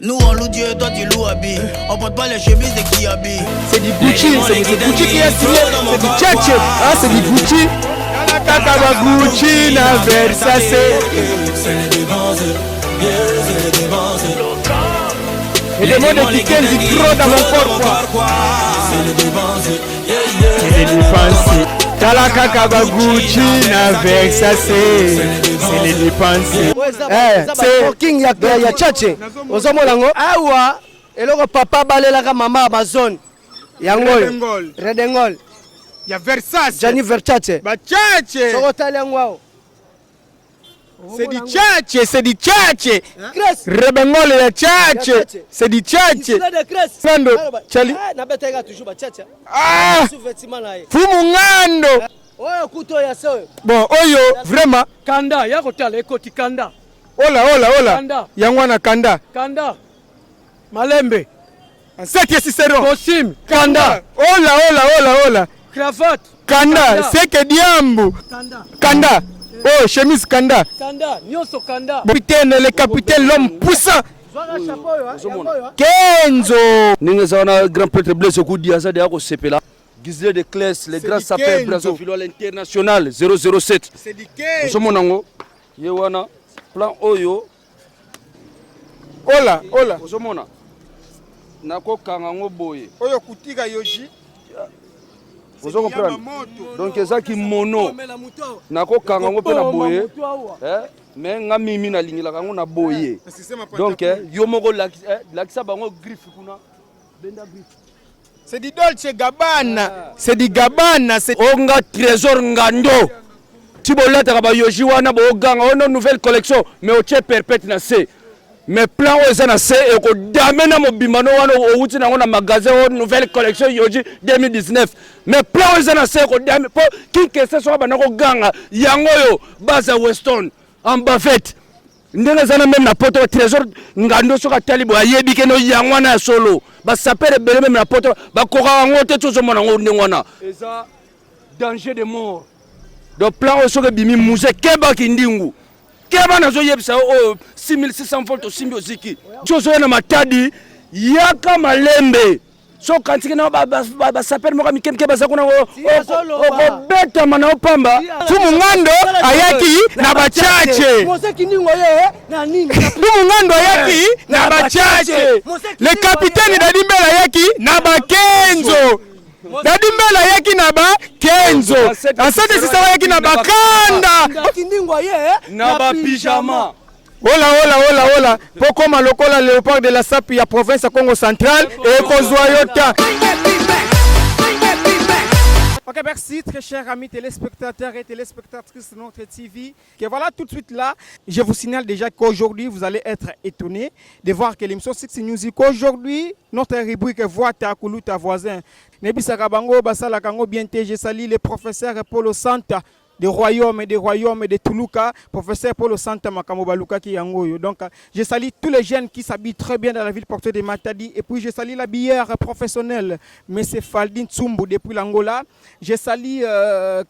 Nous on loue Dieu, toi tu loues habille. On porte pas les chemises et qui habille. C'est du Gucci, c'est Gucci qui est signé. C'est du Tchatche, hein, c'est du Gucci. Kaka Gucci na Versace. C'est les débensés, c'est les débensés. Et des mots de Kiken du trop dans mon corps quoi. C'est les débensés, C'est les dépensés. Kala Kaka Gucci na Versace. C'est les dépensés. C'est King ya Tchatche. Ozomona ngo awa eloko papa balelaka mama Amazon. Yango Redengol. Ya Versace. Gianni Versace. Ba Tchatche. Sokotali yango. C'est du Tchatche, c'est du Tchatche. Cress. Rebengol ya Tchatche. C'est du Tchatche. Ngando, Chali. Na beteka toujours ba Tchatche. Ah! Sous-vêtement là. Fumu Ngando. Oyo kuto ya so. Bon, oyo vraiment Kanda, yako tala ekoti Kanda. Ola. Kanda. Yangwana Kanda. Kanda. Malembe. Seke Cicero. Kosim. Kanda. Ola. Cravate. Kanda. Seke Diambu. Kanda. Oh, chemise Kanda. Kanda. Nyonso Kanda. Capitaine, le capitaine, l'homme puissant. Zwaka chapeau yo. Kenzo. Ningesana grand prêtre Blaise Koudia ça de ako sepela. Gisele de Classe, les grands sapeurs Brazzaville l'international 007. C'est du Kenzo. Osomonango. Yewana plan oyo. Ola. Osomona. Nako kangango boye. Oyo kutika yoji. Vous comprenez? Donc ça qui mono. Nako kangango pe na boye. Mais nga mimi na lingila kango na boye. Donc yo moko lakisa bango griffe kuna. Benda griffe. C'est du Dolce Gabbana. C'est du Gabbana, c'est Onga trésor ngando. Tibolata ka ba yoji wana bo ganga ono nouvelle collection mais au tche perpète na C. Mais plan oza na C et ko damena mobimano wana o wuti na ngona magasin o nouvelle collection yoji 2019. Mais plan oza na C ko dame po ki kese so ba na ko ganga yango yo baza Weston en Buffett. Ndenge zana même na poto trésor ngando soka talibo ayebi ke no yangwana solo ba sapere bele même na poto ba koka ngote tozo mona ngo ndengwana eza danger de mort do plan o soka bimi musée keba kindingu keba nazo yebisa o 6600 volts symbiosiki tozo na matadi yaka malembe so kantiki na ba sapere moka mikemke ba zakuna o beta mana opamba Fumu Ngando ayaki na ba Tchatche. Moseki ningo ye na nini? Fumu Ngando ayaki na ba Tchatche. Le capitaine Dadimbela ayaki na ba Kenzo. Dadimbela ayaki na ba Kenzo. Ensuite c'est ça ayaki na ba Kanda. Moseki ningo ye na ba pyjama. Ola. Pokoma lokola léopard de la SAP ya province ya Congo central et Kozwayota. Ok, merci très chers amis téléspectateurs et téléspectatrices de notre TV. Et voilà tout de suite là, je vous signale déjà qu'aujourd'hui vous allez être étonnés de voir que l'émission Six Music aujourd'hui, notre rubrique Voix ta koulou ta voisin. Nebisaka bango basala kango bien je salue le professeur Paulo Santa des royaumes et de Toulouka, professeur Paulo Santa Makamobaluka qui yangoyo. Donc je salue tous les jeunes qui s'habillent très bien dans la ville portée de Matadi et puis je salue la bière professionnelle monsieur Faldin Tsumbu depuis l'Angola. Je salue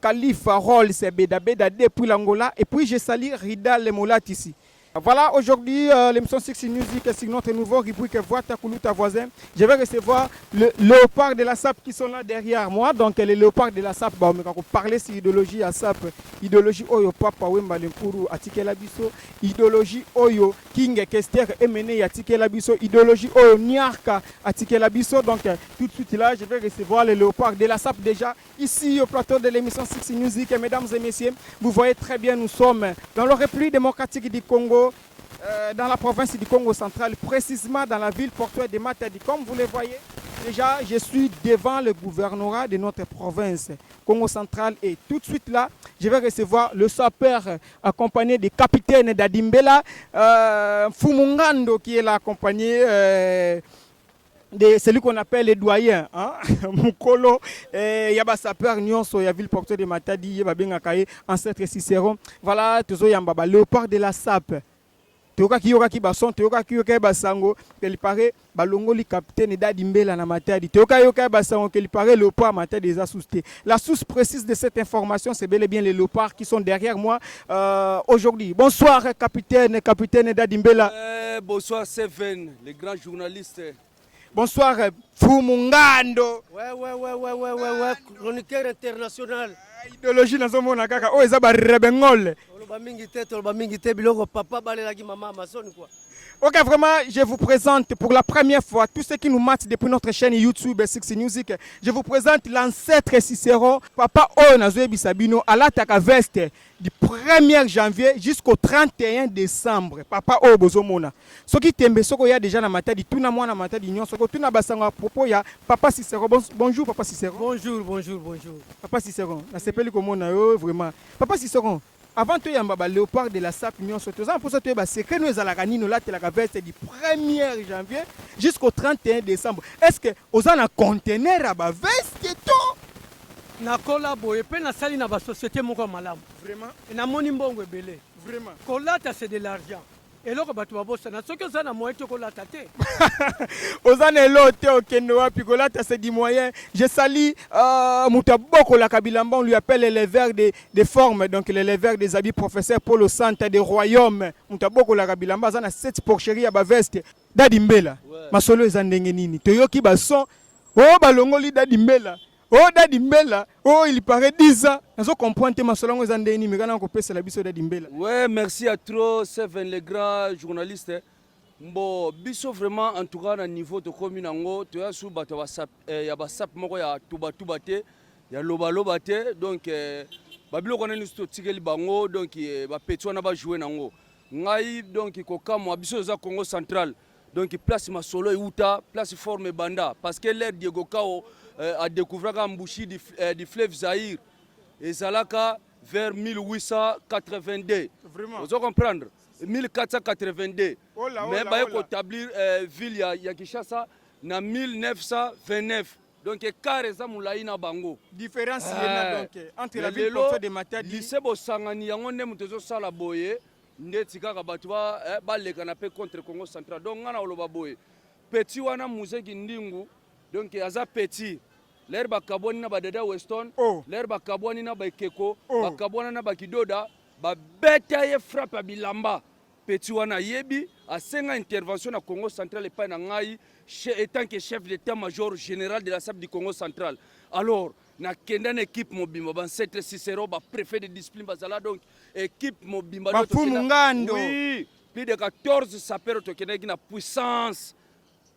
Khalifa Rolls Beda depuis l'Angola et puis je salue Rida Lemolat ici. Voilà, aujourd'hui, l'émission Six Music est sur notre nouveau rubrique Voix ta koulou ta voisin. Je vais recevoir le léopard de la SAP qui sont là derrière moi. Donc, les léopards de la SAP, on va parler sur l'idéologie à SAP. Idéologie Oyo Papa Wemba Lempuru Atike Labiso. Idéologie Oyo King Kester Emene Atike Labiso. Idéologie Oyo Niarka Atike Labiso. Donc, tout de suite là, je vais recevoir les léopards de la SAP déjà ici au plateau de l'émission Six Music. Et mesdames et messieurs, vous voyez très bien, nous sommes dans le République démocratique du Congo. Dans la province du Congo central, précisément dans la ville portuaire de Matadi. Comme vous le voyez, déjà, je suis devant le gouvernorat de notre province, Congo central. Et tout de suite là, je vais recevoir le sapeur accompagné du capitaine Dadimbela, Fumungando qui est là accompagné de celui qu'on appelle les doyens, hein? Mukolo, Yaba sapeur Nyonso, ya ville portuaire de Matadi, Yaba Bengakaye, ancêtre Cicéron. Voilà, toujours Yambaba, léopard de la SAP. toyoka ki bason toyoka ki basango que paraît balongoli capitaine Dadi Mbela na Matadi toyoka basango que paraît léopard Matadi des assoustés. La source précise de cette information c'est bel et bien les léopards qui sont derrière moi aujourd'hui. Bonsoir capitaine Dadi Mbela. Bonsoir Seven, les grands journalistes. Bonsoir Fumungando. Ouais, chroniqueur international. Idéologie nazomona kaka o eza ba rebengol. Toloba mingi te biloko papa balelaki maman Amazon quoi. Ok, vraiment, je vous présente pour la première fois, tous ceux qui nous matent depuis notre chaîne YouTube 6 Music, je vous présente l'ancêtre Cicéron, Papa Onazoe Bisabino, à l'Ataka Veste, du 1er janvier jusqu'au 31 décembre. Papa O Bozomona. Ce qui t'aime, ce qu'il y a déjà dans ma tête, tout le monde dans ma tête, ce que tu n'as à propos, il y a Papa Cicéron. Bonjour, Papa Cicéron. Bonjour. Papa Cicéron, je s'appelle comment vraiment. Papa Cicéron. Avant de y léopard de la SAP Union Sotosa, pour ça tu es secret nous la canine là la veste du 1er janvier jusqu'au 31 décembre. Est-ce que vous avez un conteneur à ba veste tout na collabo et puis na sali na ba société moko malamu. Vraiment? Et na moni mbongo ebele. Vraiment. Kolata c'est de l'argent. Et là bato babosa na soki za na moyen to kolata te. Ozana elote okendo wapi kolata c'est du moyen. Je salue Mutaboko la Kabilamba, on lui appelle les verts des formes, donc les verts des habits professeur Paul au centre des royaumes. Mutaboko la Kabilamba zana 7 porcherie à ba veste. Dadi Mbela. Masolo ezandenge nini. Toyoki ba son. Oh balongoli Dadi Mbela. Oh Dadi Mbela, oh il paraît 10 ans. Nous comprenons que Masolongo Zandeni, mais quand on peut se la biso Dadi Mbela. Ouais, merci à trop, Seven, les grands journalistes. Bon, biso vraiment en tout cas à niveau de commune ango, tu as sous bato WhatsApp, ya WhatsApp moko ya tuba te, ya loba te, donc babilo kona nisto tigeli bango, donc ba petwa na ba jouer nango. Ngai donc koka mo biso za Congo central. Donc place Masolo Euta, place forme Banda parce que l'air Diego Kao a découvert Mbouchi du fleuve Zahir et Zalaka vers 1882. Vraiment. Vous comprendre 1482. Mais bah il faut établir ville ya Kinshasa na 1929. Donc carrément moulaïna bango. Différence donc entre la ville porteur de Matadi. Lycée Bosangani yango ne mutezo sala boye. Ndeti kaka bato baleka na pe contre Congo central donc ngana oloba boye petit wana museki ndingu donc aza petit l'air bakaboni na badada Weston l'air bakaboni na bakeko bakabona na bakidoda ba beta ye frappe bilamba petit wana yebi a 5 intervention na Congo central et pas na ngai étant que chef d'état-major général de la SAP du Congo central. Alors na kenda na équipe mobimba ban 7 Cicéron ba préfet de discipline bazala donc équipe mobimba Fumungando. Oui, plus de 14 sapeurs to kenda na puissance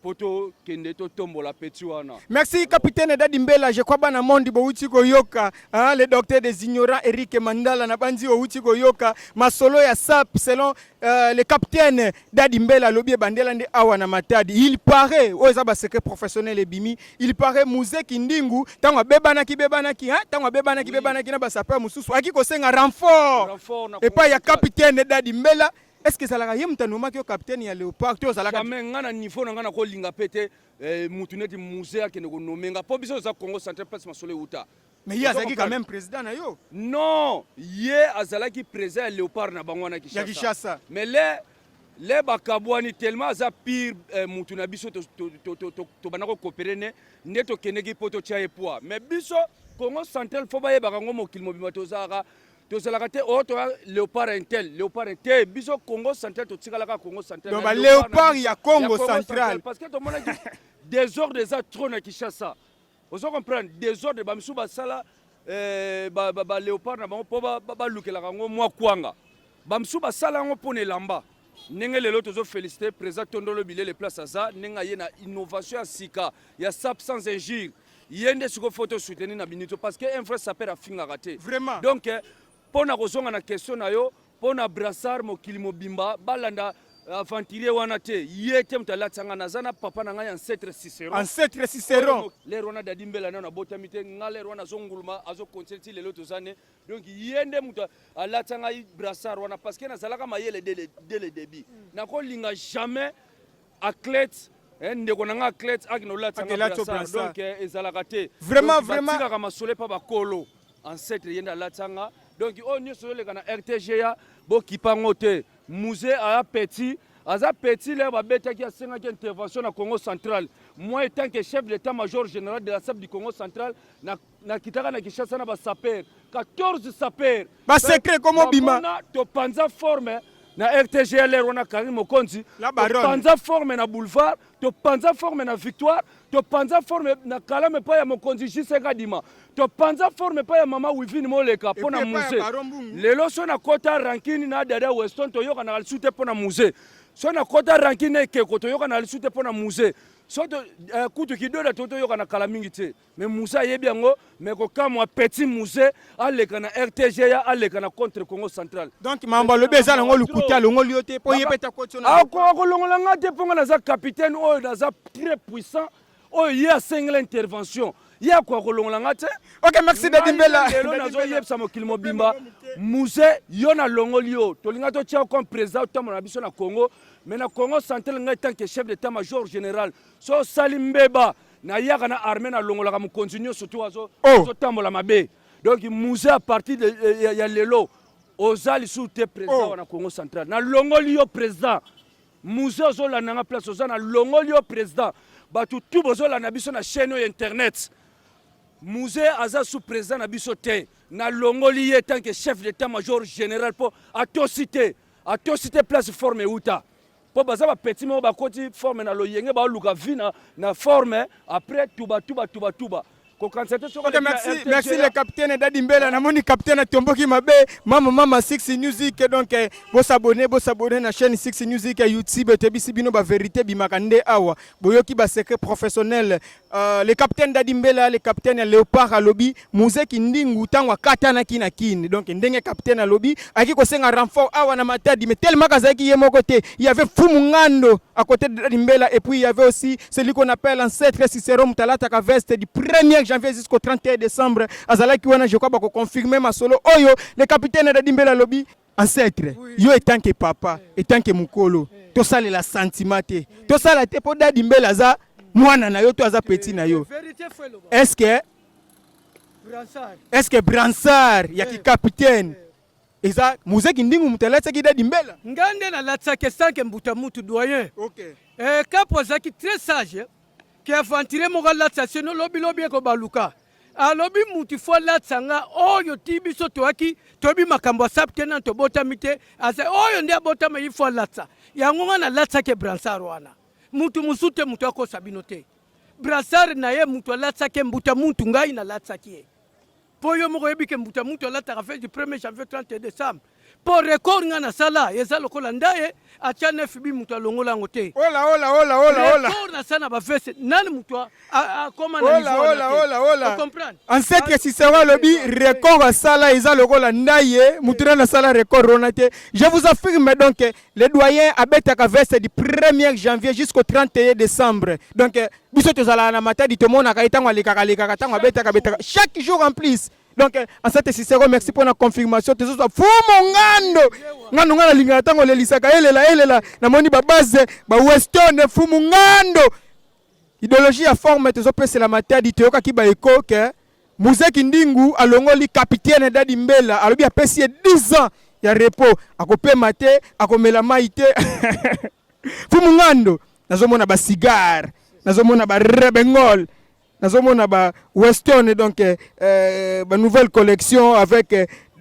poto kende to tombola petit wana. Merci capitaine Dadi Mbela, je crois bana mondi bo uti koyoka, hein, le docteur des ignorants Eric Mandala na banzi o uti koyoka, masolo ya SAP selon le capitaine Dadi Mbela lobie bandela ndi awa na Matadi. Il paraît oza ba secret professionnel ebimi, il paraît Muzeki Ndingu tangwa bebanaki hein, tangwa bebanaki na ba sapeur mususu akiko senga renfort. Et pas ya capitaine Dadi Mbela. Est-ce que ça l'a gagné mtanoma que capitaine ya léopard to za la jamais ngana niveau ngana ko linga pété mutuneti musée ke ngo nomenga po biso za Congo central place Masolo Euta. Mais il y a quand même président na yo. Non, yé azalaki président léopard na bango na Kinshasa. Mais les bakabwani tellement za pire mutuna biso to banako coopérer ne neto kenegi poto tia poids. Mais biso Congo central fo ba yeba ngo mokili mobima to zaka to zalakate auto léopard intel biso Congo central to tikalaka Congo central. Donc léopard ya Congo central parce que to mona désordre des trop na Kinshasa. Vous comprenez désordre ba misuba sala ba léopard na bango po ba lukela kango mwa kwanga. Ba misuba sala ngo pone lamba. Nenge lelo tozo féliciter président Tondolo Bilé les places aza nenga yena innovation ya sika ya SAP sans injure. Yende suko photo soutenir na binito parce que un frère s'appelle Afinga raté. Vraiment. Donc pona kozonga na question na yo pona brassard mokili mobimba balanda aventurier wana te yete mutalatanga nazana papa na ngai ancêtre Cicéron lero wana Dadi Mbela na botami te ngale wana zonguluma azo concerti lelo tozane donc yende muta alatanga brassard wana parce que nazalaka mayele dès le début nako linga jamais athlète ndeko nanga athlète akino latanga brassard donc ezalaka te vraiment tika kama sole pa bakolo ancêtre yenda latanga donc on nyonso le kana RTG ya bokipango te musée aya petit aza petit là babetaki asengaki intervention na Congo central. Moi étant que chef de l'état-major général de la SAP du Congo central na kitaka na Kinshasa na ba sapeur 14 sapeurs ba secret comme bima to panza forme na RTGLR wana Karim Mokonzi to panza forme na boulevard to panza forme na victoire to panza forme na Kalame pa ya Mokonzi Jiseka Dima to panza forme pa ya mama Wivini Moleka pona musée lelo so na kota rankini na dada Weston to yoka na alisute pona musée so na kota rankini ke ko to yoka na alisute pona musée so to kutu kidoda to yoka na kala mingi te mais musée yebi yango mais ko kamwa petit musée aleka na RTG ya aleka na contre Congo central donc mambo lobe za ngo lukuta longo liote po yepeta kotso na ko longola ngate ponga na za capitaine oyo na za très puissant oyo ya single intervention ya ko longola ngate. OK, merci Dadi Mbela. Lelo nazo yebsa mokili mobimba musée yo na longolio to linga to tia comme président to na biso na Congo mais na Congo central ngai tant que chef d'état-major général so Salimbeba na yaka na armée na longola ka continue surtout azo tambola mabe donc musée à partir de ya lelo ozali sous te président na Congo central na longolio président musée zo la na place oza na longolio président batu tout bozo la na biso na chaîne internet musée aza sous président na biso te na longoli tant que chef d'état-major général pour atosité place forme uta po baza ba petit mo ba koti forme na loyenge ba luka vina na forme après tuba OK, merci le capitaine Dadi Mbela na moni capitaine Tomboki Mabe mama 6 Music donc bo s'abonner na chaîne 6 Music à YouTube tebisi bino ba vérité bimakande awa boyoki ba secret professionnel le capitaine Dadi Mbela le capitaine Léopard Alobi musée kindingu tangwa katana kini donc ndenge capitaine Alobi aki ko senga renfort awa na Matadi mais tellement kazaki yemo côté il y avait Fumungando à côté de Dadi Mbela et puis il y avait aussi celui qu'on appelle ancêtre Cicero Mutalata ka veste du 1er janvier jusqu'au 31 décembre azalaki wana je crois ba ko confirmer ma solo oyo le capitaine Dadi Mbela Alobi ancêtre yo étant que papa étant que mukolo to sala la sentiment to sala te po Dadi Mbela za mwana na yo to aza petit na yo est-ce que Bransard ya ki capitaine eza museki ndingu mutalata ki Dadi Mbela ngande na latsa ke sanke mbuta mutu doyen OK kapo zaki très sage qui aventuré mo latsa seno lobi ko baluka alobi mutu fo latsa nga oyo tibiso toaki tobi makambo sapte na to botamite asa oyo ndia botama ifo latsa yango nga na latsa ke Bransard wana mutu musute mutu ako sabinote Bransard na ye mutu latsa ke mbuta mutu ngai na latsa ki poyo mo yebi ke mbuta mutu latsa ka fait du 1er janvier 31 décembre pour record nga na sala yeza lokola ndaye acha FB mutu longola ngote ola na sana ba veste nani mutu koma na niveau ola comprendre en fait que si ça va lobby record sala yeza lokola ndaye mutu na sala record ronate je vous affirme donc les doyens abeta ka veste du 1er janvier jusqu'au 31 décembre donc biso tozala na Matadi to mona ka itango lekaka tango abeta chaque jour en plus. Donc en cette Cicero merci pour la confirmation te so fumo ngando ngana linga tango le lisaka elela na moni ba base ba Weston fumo ngando idéologie à forme te so pese la Matadi te yoka ki ba eko ke museki ndingu alongoli capitaine Dadi Mbela alobi apesi 10 ans ya repos akope mate akomela maite fumo ngando nazomona ba cigare nazomona ba rebengol nazomona ba Weston donc ba nouvelle collection avec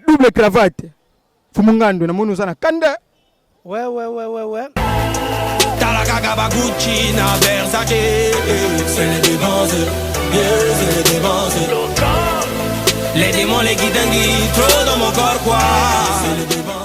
double cravate Fumungando na monu sana kanda ouais Talaka ba Gucci na Versace c'est les dévanceurs c'est les dévanceurs les démons les guidanguis trop dans mon corps quoi c'est les dévanceurs